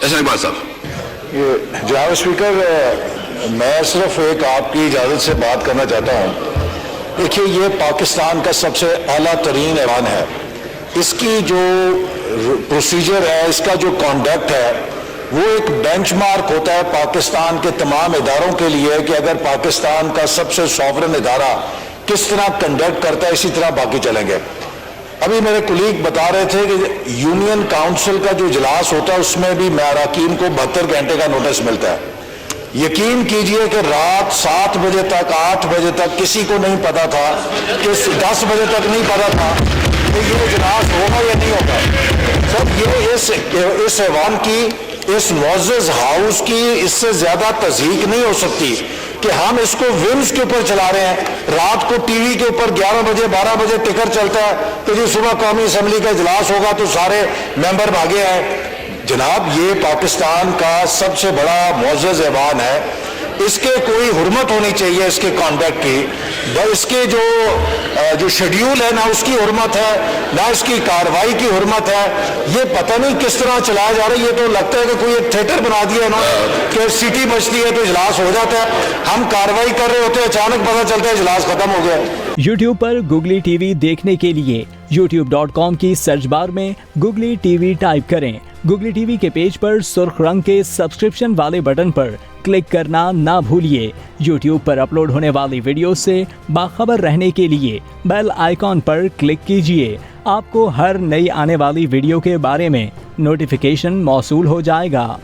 एहसान इकबाल साहब। जनाब स्पीकर, मैं सिर्फ एक आपकी इजाज़त से बात करना चाहता हूँ। देखिए, ये पाकिस्तान का सबसे आला तरीन ऐवान है। इसकी जो प्रोसीजर है, इसका जो कॉन्डक्ट है, वो एक बेंचमार्क होता है पाकिस्तान के तमाम इदारों के लिए कि अगर पाकिस्तान का सबसे सॉवरन इदारा किस तरह कंडक्ट करता है, इसी तरह बाकी चलेंगे। अभी मेरे कुलीग बता रहे थे कि यूनियन काउंसिल का जो इजलास होता है उसमें भी अरकान को 72 घंटे का नोटिस मिलता है। यकीन कीजिए कि रात 7 बजे तक, 8 बजे तक किसी को नहीं पता था, कि 10 बजे तक नहीं पता था कि ये इजलास होगा या नहीं होगा। सब ये इस ऐवान की, इस मुअज़्ज़ज़ हाउस की इससे ज्यादा तज़हीक नहीं हो सकती कि हम इसको विम्स के ऊपर चला रहे हैं। रात को टीवी के ऊपर 11 बजे 12 बजे टिकर चलता है कि जी सुबह कौमी असम्बली का इजलास होगा तो सारे मेंबर भागे आए। जनाब, ये पाकिस्तान का सबसे बड़ा मुअज़्ज़ज़ ऐवान है, इसके कोई हुर्मत होनी चाहिए इसके कॉन्डक्ट की। इसके जो शेड्यूल है ना उसकी हुर्मत है, ना इसकी कार्रवाई की हुर्मत है। ये पता नहीं किस तरह चलाया जा रहा है। ये तो लगता है कि कोई एक थिएटर बना दिया है ना, कि सीटी बजती है तो इजलास हो जाता है। हम कार्रवाई कर रहे होते हैं, अचानक पता चलता है इजलास खत्म हो गया। YouTube पर गुगली टीवी देखने के लिए youtube.com की सर्च बार में गुगली टीवी टाइप करें। गुगली टीवी के पेज पर सुर्ख रंग के सब्सक्रिप्शन वाले बटन पर क्लिक करना ना भूलिए। YouTube पर अपलोड होने वाली वीडियो से बाखबर रहने के लिए बेल आइकॉन पर क्लिक कीजिए। आपको हर नई आने वाली वीडियो के बारे में नोटिफिकेशन मौसूल हो जाएगा।